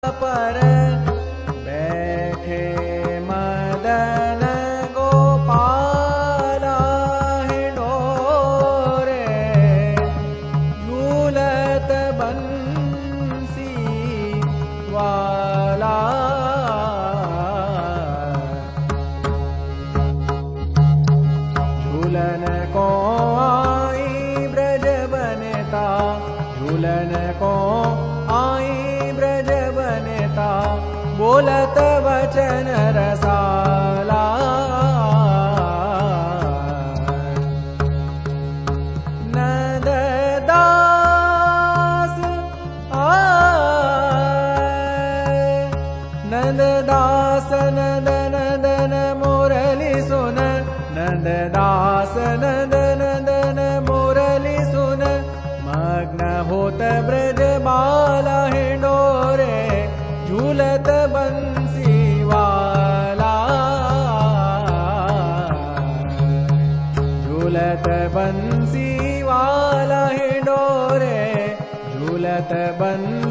पर बैठे मदन गोपाला हिंडोरे, झूलत बंसी वाला। झूलन को आई ब्रज बनता, झूलन को आई ब्रज बनता, बोलत वचन रसाला। नंद दास नंद दास नंद नंदन मुरली सुन, नंद दास नंद नंदन मुरली सुन, मग्न होत ब्रज बाला हिंडोरे, झूलत बंसी वाला। झूलत बंसी वाला हिंडोरे, झूलत बंसी